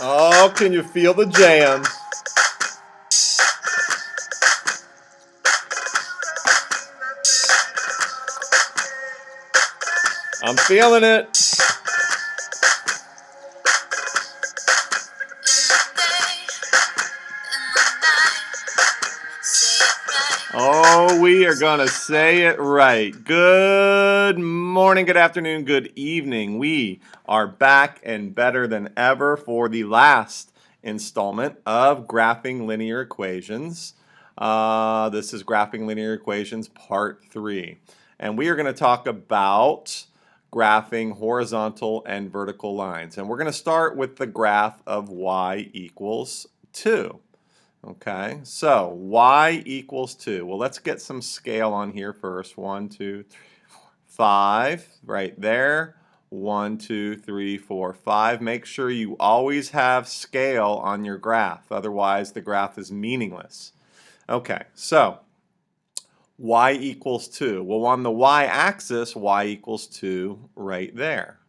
Oh, can you feel the jam? I'm feeling it. Oh, we are going to say it right. Good morning, good afternoon, good evening. We are back and better than ever for the last installment of Graphing Linear Equations. This is Graphing Linear Equations Part 3. And we are going to talk about graphing horizontal and vertical lines. And we're going to start with the graph of y equals 2. Okay, so y equals 2. Well, let's get some scale on here first. 1, 2, 3, 4, 5, right there. 1, 2, 3, 4, 5. Make sure you always have scale on your graph. Otherwise, the graph is meaningless. Okay, so y equals 2. Well, on the y-axis, y equals 2 right there.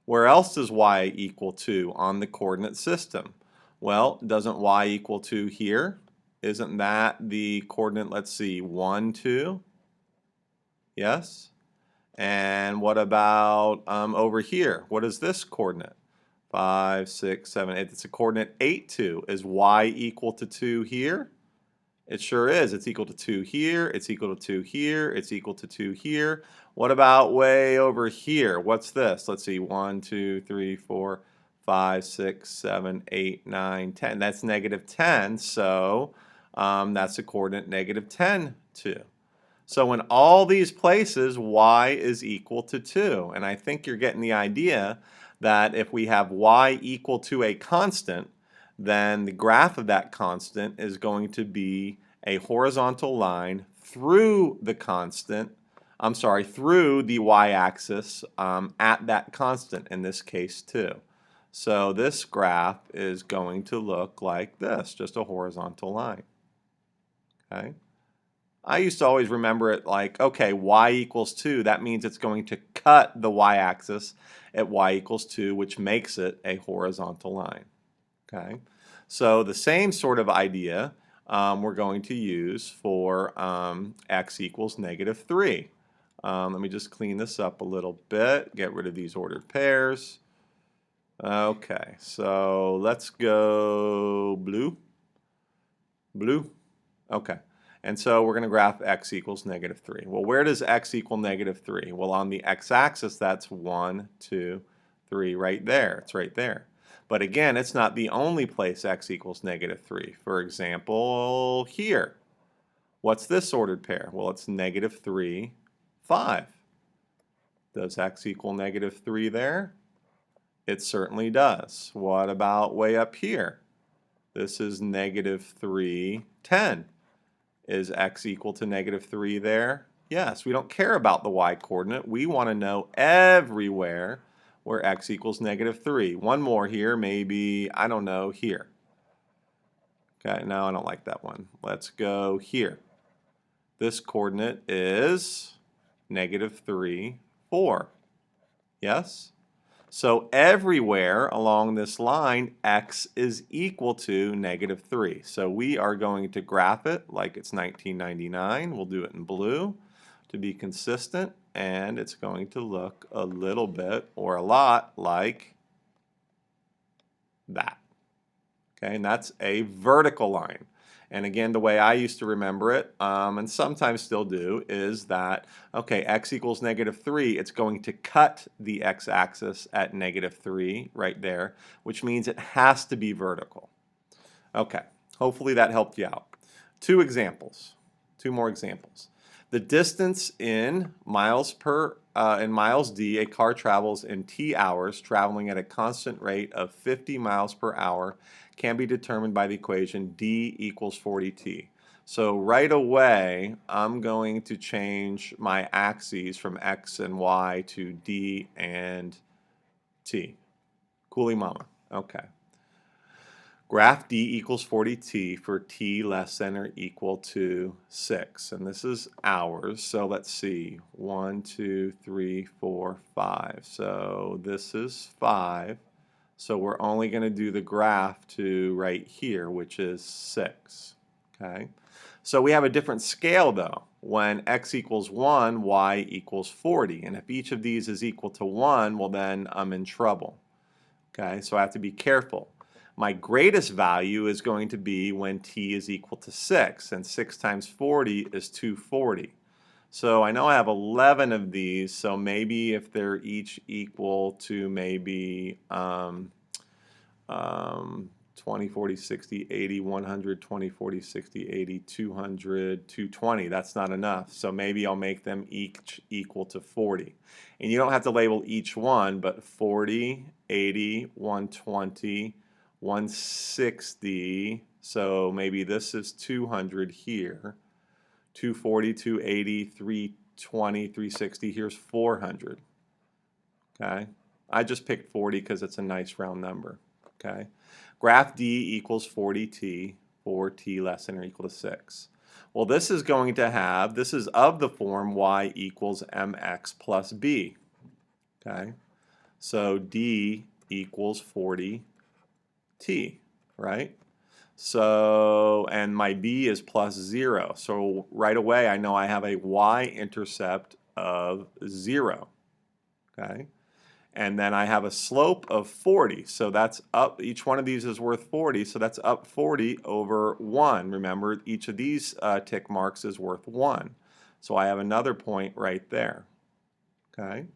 Where else does y equal 2 on the coordinate system? Well, doesn't y equal 2 here? Isn't that the coordinate, let's see, 1, 2? Yes? And what about over here? What is this coordinate? 5, 6, 7, 8. It's a coordinate 8, 2. Is y equal to 2 here? It sure is. It's equal to 2 here. It's equal to 2 here. It's equal to 2 here. What about way over here? What's this? Let's see. 1, 2, 3, 4, 5, 6, 7, 8, 9, 10. That's negative 10. So that's a coordinate negative 10, 2. So in all these places, y is equal to 2. And I think you're getting the idea that if we have y equal to a constant, then the graph of that constant is going to be a horizontal line through the constant, through the y-axis at that constant, in this case 2. So this graph is going to look like this, just a horizontal line. Okay. I used to always remember it like, okay, y equals 2, that means it's going to cut the y-axis at y equals 2, which makes it a horizontal line. Okay, so the same sort of idea we're going to use for x equals negative 3. Let me just clean this up a little bit, get rid of these ordered pairs. Okay, so let's go blue. Blue. Okay. And so we're going to graph x equals negative 3. Well, where does x equal negative 3? Well, on the x-axis, that's 1, 2, 3 right there. It's right there. But again, it's not the only place x equals negative 3. For example, here. What's this ordered pair? Well, it's negative 3, 5. Does x equal negative 3 there? It certainly does. What about way up here? This is negative 3, 10. Is x equal to negative 3 there? Yes, we don't care about the y-coordinate. We want to know everywhere where x equals negative 3. One more here, maybe, I don't know, here. Okay, no, I don't like that one. Let's go here. This coordinate is negative 3, 4. Yes? So everywhere along this line, x is equal to negative 3. So we are going to graph it like it's 1999. We'll do it in blue to be consistent, and it's going to look a little bit or a lot like that. Okay, and that's a vertical line. And again, the way I used to remember it, and sometimes still do, is that, okay, x equals negative 3, it's going to cut the x-axis at negative 3 right there, which means it has to be vertical. Okay, hopefully that helped you out. Two more examples. The distance in miles d a car travels in t hours, traveling at a constant rate of 50 miles per hour, can be determined by the equation d equals 40t. So right away, I'm going to change my axes from x and y to d and t. Coolie mama. Okay. Graph d equals 40t for t less than or equal to 6. And this is hours. So let's see. 1, 2, 3, 4, 5. So this is 5. So we're only going to do the graph to right here, which is 6. Okay. So we have a different scale though. When x equals 1, y equals 40. And if each of these is equal to 1, well then I'm in trouble. Okay, so I have to be careful. My greatest value is going to be when t is equal to 6, and 6 times 40 is 240. So I know I have 11 of these, so maybe if they're each equal to maybe 20, 40, 60, 80, 100, 20, 40, 60, 80, 200, 220. That's not enough. So maybe I'll make them each equal to 40. And you don't have to label each one, but 40, 80, 120, 160. So maybe this is 200 here. 240, 280, 320, 360. Here's 400. Okay. I just picked 40 because it's a nice round number. Okay. Graph D equals 40t for t less than or equal to 6. Well, this is going to have, this is of the form y equals mx plus b. Okay. So D equals 40t, right? So, and my b is plus 0. So right away I know I have a y-intercept of 0. Okay. And then I have a slope of 40, so that's up, each one of these is worth 40, so that's up 40 over 1. Remember, each of these tick marks is worth 1. So I have another point right there. Okay?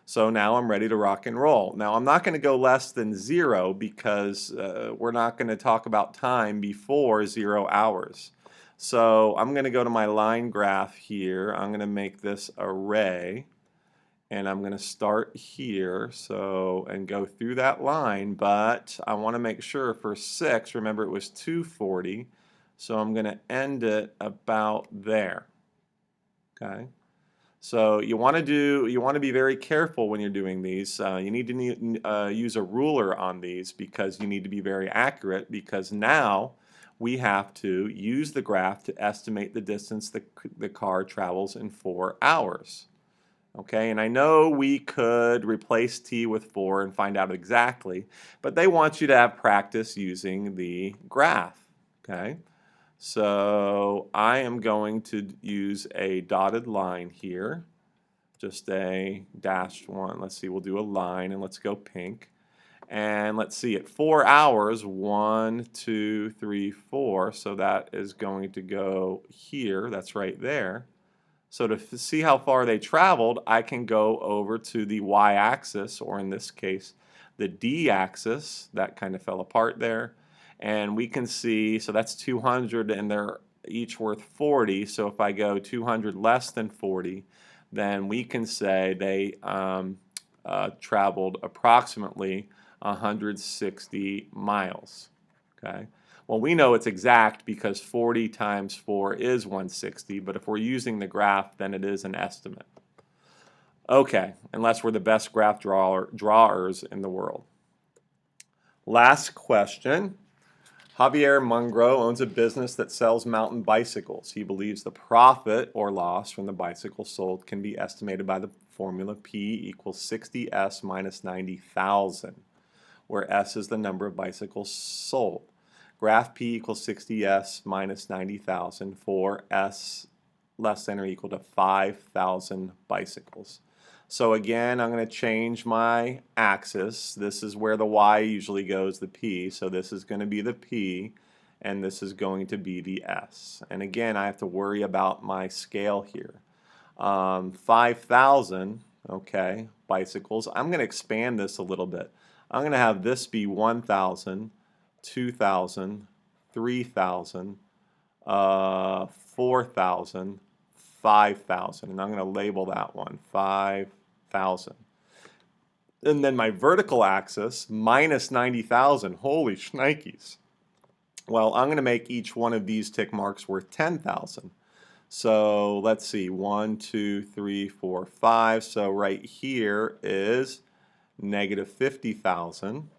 So now I'm ready to rock and roll. Now I'm not going to go less than 0 because we're not going to talk about time before 0 hours. So I'm going to go to my line graph here. I'm going to make this array. And I'm going to start here, so, and go through that line, but I want to make sure for 6, remember it was 240, so I'm going to end it about there. Okay? So you want to be very careful when you're doing these. You need to use a ruler on these because you need to be very accurate, because now we have to use the graph to estimate the distance the car travels in 4 hours. Okay, and I know we could replace t with 4 and find out exactly, but they want you to have practice using the graph. Okay, so I am going to use a dotted line here, just a dashed one. Let's see, we'll do a line and let's go pink. And let's see, at 4 hours, 1, 2, 3, 4, so that is going to go here, that's right there. So to see how far they traveled, I can go over to the y-axis, or in this case, the d-axis. That kind of fell apart there. And we can see, so that's 200 and they're each worth 40. So if I go 200 less than 40, then we can say they traveled approximately 160 miles. Okay. Well, we know it's exact because 40 times 4 is 160, but if we're using the graph, then it is an estimate. Okay, unless we're the best graph drawers in the world. Last question. Javier Mungro owns a business that sells mountain bicycles. He believes the profit or loss from the bicycles sold can be estimated by the formula P equals 60S minus 90,000, where S is the number of bicycles sold. Graph P equals 60S minus 90,000 for S less than or equal to 5,000 bicycles. So again, I'm going to change my axis. This is where the Y usually goes, the P. So this is going to be the P, and this is going to be the S. And again, I have to worry about my scale here. 5,000, okay, bicycles. I'm going to expand this a little bit. I'm going to have this be 1,000. 2,000, 3,000, 4,000, 5,000, and I'm going to label that one 5,000. And then my vertical axis minus 90,000. Holy shnikes! Well, I'm going to make each one of these tick marks worth 10,000. So let's see, 1, 2, 3, 4, 5. So right here is negative 50,000.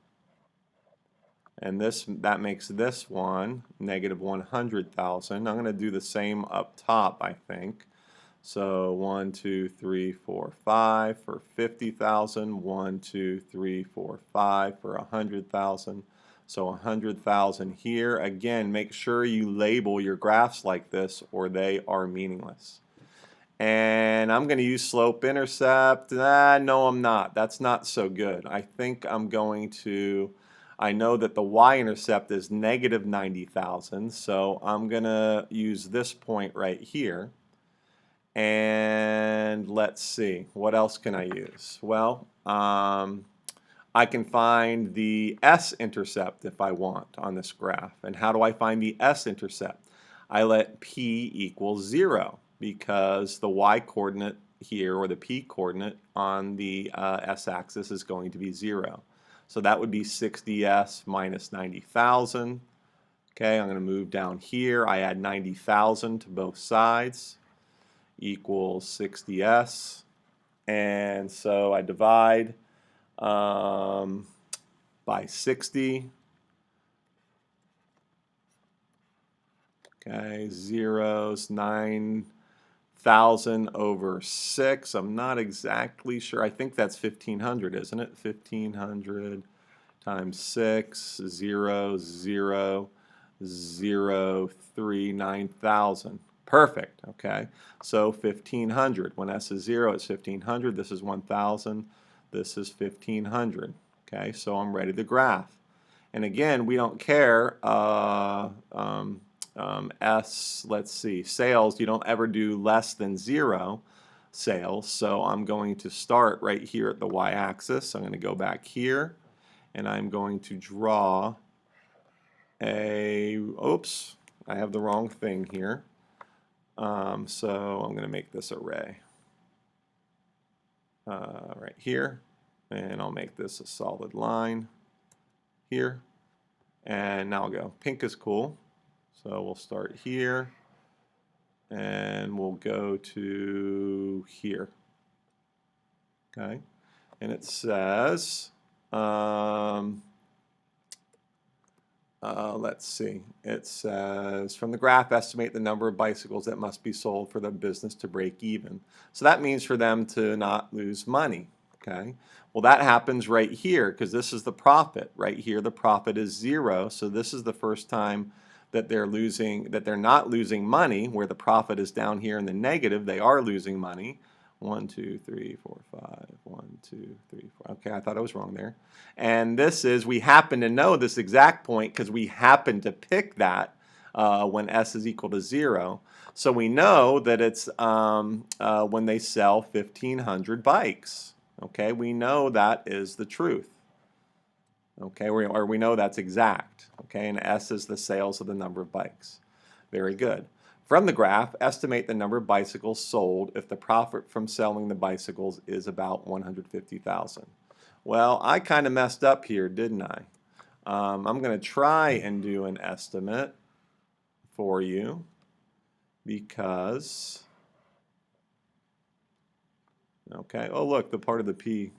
And that makes this one negative 100,000. I'm going to do the same up top, I think. So 1, 2, 3, 4, 5 for 50,000. 1, 2, 3, 4, 5 for 100,000. So 100,000 here. Again, make sure you label your graphs like this or they are meaningless. And I'm going to use slope intercept. No, I'm not. That's not so good. I think I'm going to, I know that the y-intercept is negative 90,000, so I'm going to use this point right here. And let's see, what else can I use? Well, I can find the s-intercept if I want on this graph. And how do I find the s-intercept? I let p equal 0 because the y-coordinate here, or the p-coordinate on the s-axis, is going to be 0. So that would be 60s minus 90,000. Okay, I'm going to move down here. I add 90,000 to both sides, equals 60s. And so I divide by 60. Okay, zeros, 9,000 over 6. I'm not exactly sure. I think that's 1,500, isn't it? 1,500 times 6, 0, 0, 0, 3, 9,000. Perfect, okay? So 1,500. When s is 0, it's 1,500. This is 1,000. This is 1,500. Okay, so I'm ready to graph. And again, we don't care. Let's see, sales, you don't ever do less than 0 sales. So I'm going to start right here at the y-axis. I'm going to go back here, and I'm going to draw oops, I have the wrong thing here. So I'm going to make this array right here, and I'll make this a solid line here. And now I'll go pink is cool. So we'll start here, and we'll go to here. Okay, and it says, let's see, it says, from the graph, estimate the number of bicycles that must be sold for the business to break even. So that means for them to not lose money. Okay, well, that happens right here because this is the profit. Right here, the profit is 0. So this is the first time that they're not losing money, where the profit is down here in the negative. They are losing money. 1, 2, 3, 4, 5. 1, 2, 3, 4. Okay, I thought I was wrong there. And this is, we happen to know this exact point because we happen to pick that when s is equal to 0. So we know that it's when they sell 1,500 bikes. Okay, we know that is the truth. Okay, or we know that's exact. Okay, and S is the sales of the number of bikes. Very good. From the graph, estimate the number of bicycles sold if the profit from selling the bicycles is about 150,000. Well, I kind of messed up here, didn't I? I'm going to try and do an estimate for you because, okay, oh look, the part of the P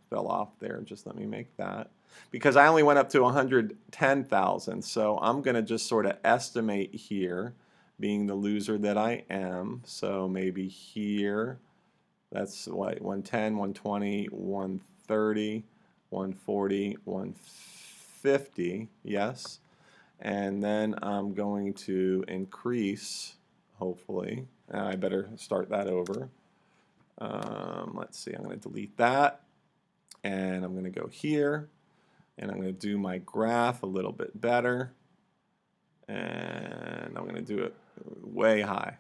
fell off there. Just let me make that. Because I only went up to 110,000, so I'm going to just sort of estimate here, being the loser that I am. So maybe here, that's what, 110, 120, 130, 140, 150, yes. And then I'm going to increase, hopefully. I better start that over. Let's see, I'm going to delete that. And I'm going to go here, and I'm going to do my graph a little bit better, and I'm going to do it way high.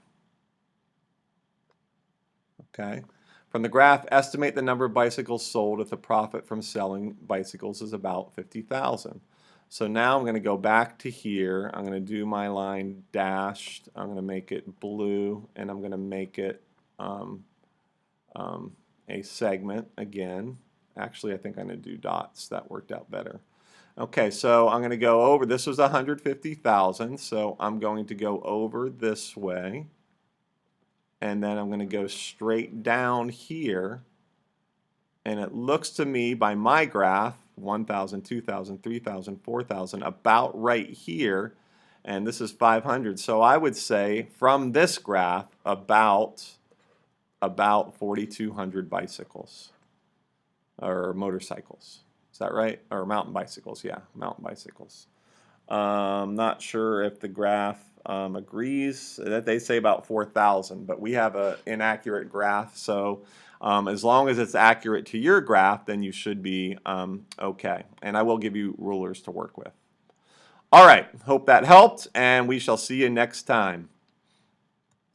Okay. From the graph, estimate the number of bicycles sold if the profit from selling bicycles is about 50,000. So now I'm going to go back to here. I'm going to do my line dashed. I'm going to make it blue, and I'm going to make it a segment again. Actually, I think I'm going to do dots. That worked out better. Okay, so I'm going to go over. This was 150,000, so I'm going to go over this way. And then I'm going to go straight down here. And it looks to me, by my graph, 1,000, 2,000, 3,000, 4,000, about right here. and this is 500. So I would say from this graph about 4,200 bicycles or motorcycles. Is that right? Or mountain bicycles? Yeah, mountain bicycles. Not sure if the graph agrees. That they say about 4,000, but we have an inaccurate graph. So as long as it's accurate to your graph, then you should be okay. And I will give you rulers to work with. All right, hope that helped, and we shall see you next time.